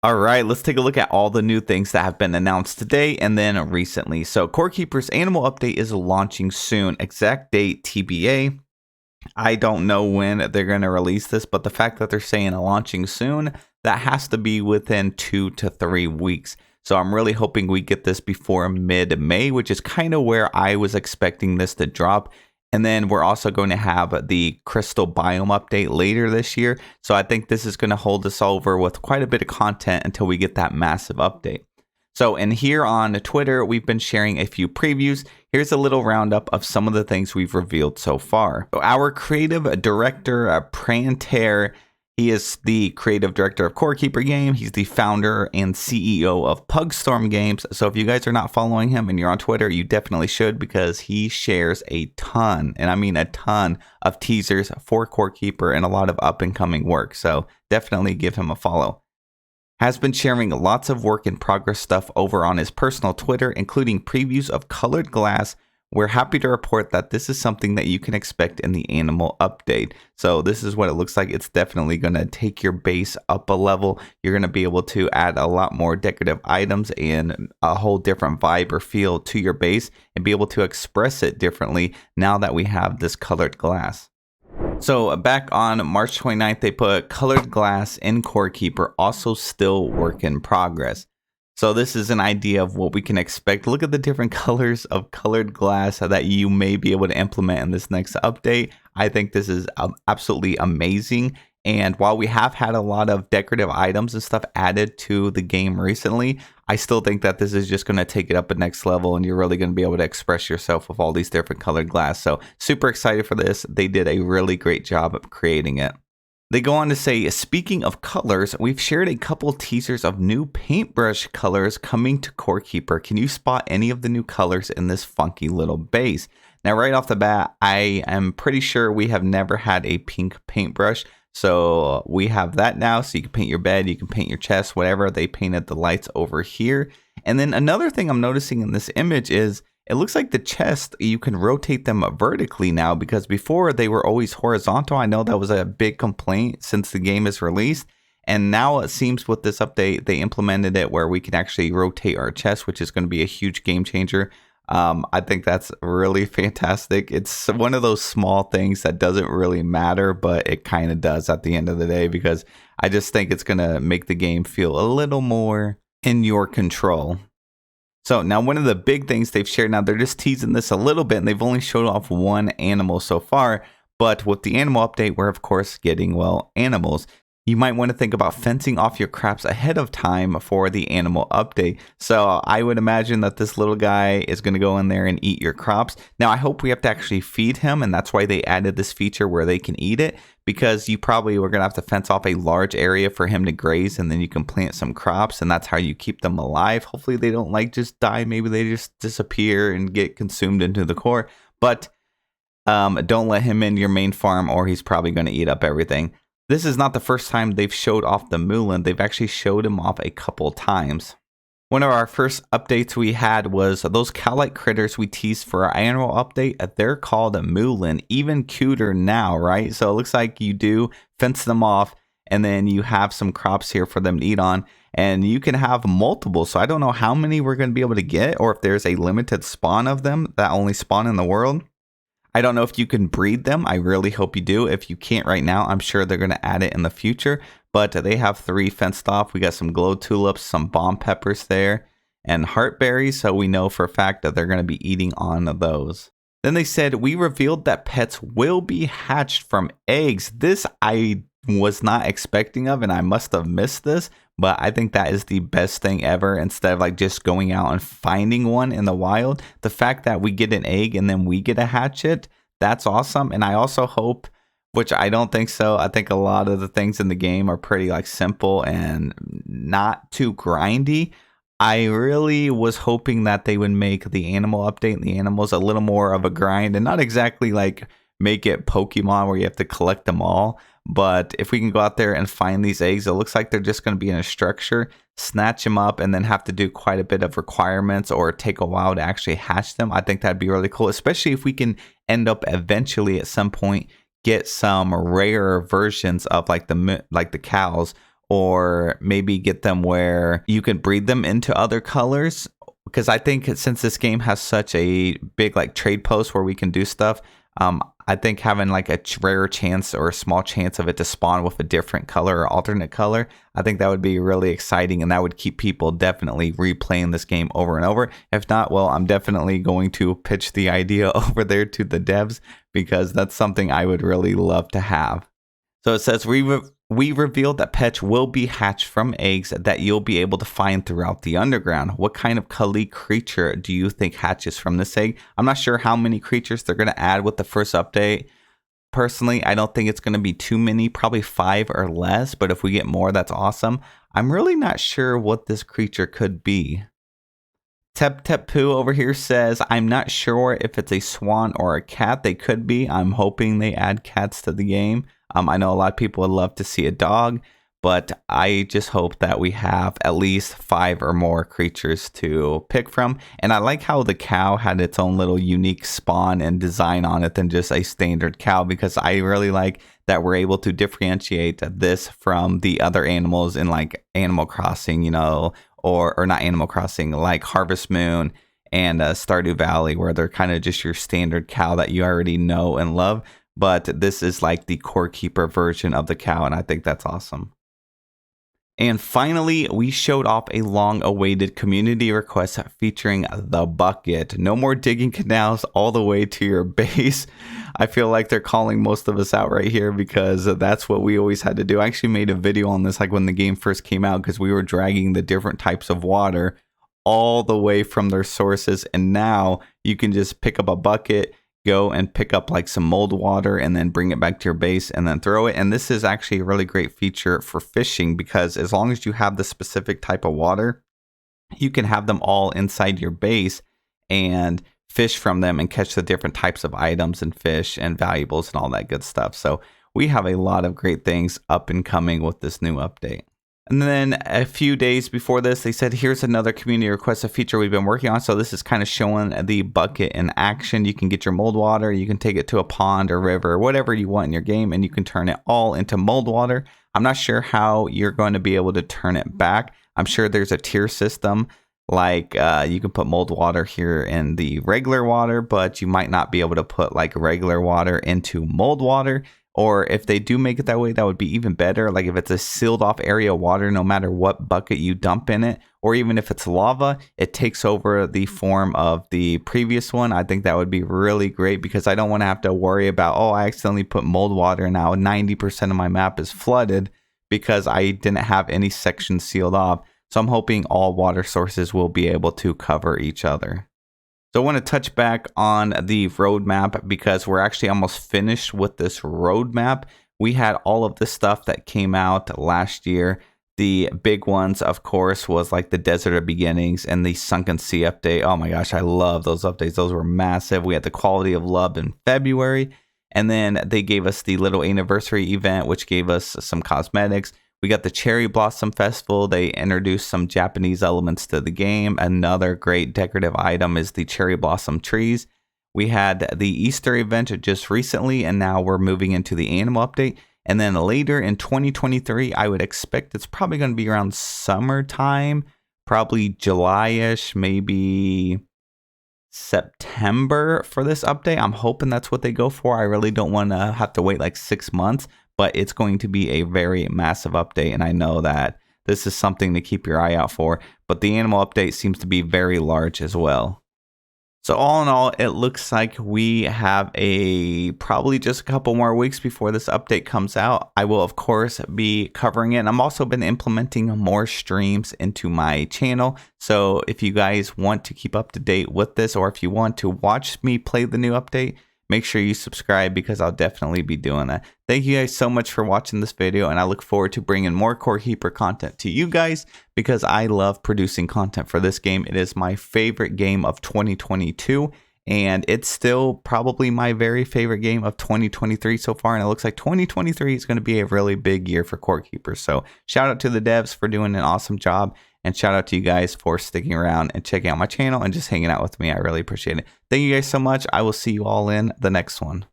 All right, let's take a look at all the new things that have been announced today and then recently. So Core Keeper's Animal Update is launching soon. Exact date TBA. I don't know when they're going to release this, but the fact that they're saying launching soon, that has to be within 2 to 3 weeks. So I'm really hoping we get this before mid-May, which is kind of where I was expecting this to drop. And then we're also going to have the crystal biome update later this year. So I think this is going to hold us over with quite a bit of content until we get that massive update. So in here on Twitter, we've been sharing a few previews. Here's a little roundup of some of the things we've revealed so far. So our creative director, Pranter, he is the creative director of Core Keeper Game. He's the founder and CEO of Pugstorm Games. So if you guys are not following him and you're on Twitter, you definitely should, because he shares a ton, and I mean a ton, of teasers for Core Keeper and a lot of up and coming work. So definitely give him a follow. Has been sharing lots of work in progress stuff over on his personal Twitter, including previews of Colored Glass. We're happy to report that this is something that you can expect in the animal update. So this is what it looks like. It's definitely going to take your base up a level. You're going to be able to add a lot more decorative items and a whole different vibe or feel to your base and be able to express it differently now that we have this colored glass. So back on March 29th, they put Colored Glass in Core Keeper, also still work in progress. So this is an idea of what we can expect. Look at the different colors of colored glass that you may be able to implement in this next update. I think this is absolutely amazing. And while we have had a lot of decorative items and stuff added to the game recently, I still think that this is just going to take it up a next level, and you're really going to be able to express yourself with all these different colored glass. So super excited for this. They did a really great job of creating it. They go on to say, speaking of colors, we've shared a couple teasers of new paintbrush colors coming to Core Keeper. Can you spot any of the new colors in this funky little base? Now, right off the bat, I am pretty sure we have never had a pink paintbrush. So we have that now. So you can paint your bed, you can paint your chest, whatever. They painted the lights over here. And then another thing I'm noticing in this image is it looks like the chest, you can rotate them vertically now, because before they were always horizontal. I know that was a big complaint since the game is released. And now it seems with this update, they implemented it where we can actually rotate our chest, which is going to be a huge game changer. I think that's really fantastic. It's one of those small things that doesn't really matter, but it kind of does at the end of the day, because I just think it's going to make the game feel a little more in your control. So now one of the big things they've shared, now they're just teasing this a little bit, and they've only showed off one animal so far. But with the animal update, we're of course getting, well, animals. You might want to think about fencing off your crops ahead of time for the animal update. So I would imagine that this little guy is going to go in there and eat your crops. Now, I hope we have to actually feed him, and that's why they added this feature where they can eat it, because you probably were going to have to fence off a large area for him to graze, and then you can plant some crops, and that's how you keep them alive. Hopefully they don't like just die. Maybe they just disappear and get consumed into the core. But don't let him in your main farm, or he's probably going to eat up everything. This is not the first time they've showed off the Moolin. They've actually showed him off a couple times. One of our first updates we had was those cow-like critters we teased for our annual update. They're called Moolin, even Cooter now, right? So it looks like you do fence them off, and then you have some crops here for them to eat on, and you can have multiple. So I don't know how many we're going to be able to get, or if there's a limited spawn of them that only spawn in the world. I don't know if you can breed them. I really hope you do. If you can't right now, I'm sure they're going to add it in the future. But they have 3 fenced off. We got some glow tulips, some bomb peppers there, and heartberries. So we know for a fact that they're going to be eating on those. Then they said, we revealed that pets will be hatched from eggs. This I was not expecting of, and I must have missed this. But I think that is the best thing ever. Instead of like just going out and finding one in the wild, the fact that we get an egg and then we get to hatch it, that's awesome. And I also hope, which I don't think so, I think a lot of the things in the game are pretty like simple and not too grindy. I really was hoping that they would make the animal update and the animals a little more of a grind, and not exactly like make it Pokemon where you have to collect them all. But if we can go out there and find these eggs, it looks like they're just going to be in a structure, snatch them up, and then have to do quite a bit of requirements or take a while to actually hatch them. I think that'd be really cool, especially if we can end up eventually at some point get some rare versions of like the cows or maybe get them where you can breed them into other colors. Because I think since this game has such a big like trade post where we can do stuff, I think having like a rare chance or a small chance of it to spawn with a different color or alternate color, I think that would be really exciting, and that would keep people definitely replaying this game over and over. If not, well, I'm definitely going to pitch the idea over there to the devs, because that's something I would really love to have. So it says, we revealed that Petch will be hatched from eggs that you'll be able to find throughout the underground. What kind of Kali creature do you think hatches from this egg? I'm not sure how many creatures they're going to add with the first update. Personally, I don't think it's going to be too many, probably 5 or less, but if we get more, that's awesome. I'm really not sure what this creature could be. Tep Poo over here says, I'm not sure if it's a swan or a cat. They could be. I'm hoping they add cats to the game. I know a lot of people would love to see a dog, but I just hope that we have at least 5 or more creatures to pick from. And I like how the cow had its own little unique spawn and design on it than just a standard cow, because I really like that we're able to differentiate this from the other animals in like Animal Crossing, you know, or not Animal Crossing, like Harvest Moon and Stardew Valley, where they're kind of just your standard cow that you already know and love. But this is like the core keeper version of the cow, and I think that's awesome. And finally, we showed off a long-awaited community request featuring the bucket. No more digging canals all the way to your base. I feel like they're calling most of us out right here, because that's what we always had to do. I actually made a video on this like when the game first came out, because we were dragging the different types of water all the way from their sources, and now you can just pick up a bucket, go and pick up like some mold water, and then bring it back to your base and then throw it. And this is actually a really great feature for fishing, because as long as you have the specific type of water, you can have them all inside your base and fish from them and catch the different types of items and fish and valuables and all that good stuff. So we have a lot of great things up and coming with this new update. And then a few days before this, they said, here's another community request, a feature we've been working on. So this is kind of showing the bucket in action. You can get your mold water, you can take it to a pond or river or whatever you want in your game, and you can turn it all into mold water. I'm not sure how you're going to be able to turn it back. I'm sure there's a tier system, like you can put mold water here in the regular water, but you might not be able to put like regular water into mold water. Or if they do make it that way, that would be even better. Like if it's a sealed off area of water, no matter what bucket you dump in it, or even if it's lava, it takes over the form of the previous one. I think that would be really great, because I don't want to have to worry about, oh, I accidentally put mold water and now 90% of my map is flooded because I didn't have any sections sealed off. So I'm hoping all water sources will be able to cover each other. So I want to touch back on the roadmap, because we're actually almost finished with this roadmap. We had all of this stuff that came out last year. The big ones, of course, was like the Desert of Beginnings and the Sunken Sea update. Oh my gosh, I love those updates. Those were massive. We had the Quality of Love in February. And then they gave us the little anniversary event, which gave us some cosmetics. We got the Cherry Blossom Festival. They introduced some Japanese elements to the game. Another great decorative item is the cherry blossom trees. We had the Easter event just recently, and now we're moving into the animal update. And then later in 2023, I would expect it's probably going to be around summertime, probably July-ish, maybe September for this update. I'm hoping that's what they go for. I really don't want to have to wait like 6 months. But it's going to be a very massive update, and I know that this is something to keep your eye out for. But the animal update seems to be very large as well. So all in all, it looks like we have probably just a couple more weeks before this update comes out. I will, of course, be covering it. And I've also been implementing more streams into my channel. So if you guys want to keep up to date with this, or if you want to watch me play the new update, make sure you subscribe, because I'll definitely be doing that. Thank you guys so much for watching this video, and I look forward to bringing more Core Keeper content to you guys, because I love producing content for this game. It is my favorite game of 2022, and it's still probably my very favorite game of 2023 so far, and it looks like 2023 is going to be a really big year for Core Keepers. So shout out to the devs for doing an awesome job, and shout out to you guys for sticking around and checking out my channel and just hanging out with me. I really appreciate it. Thank you guys so much. I will see you all in the next one.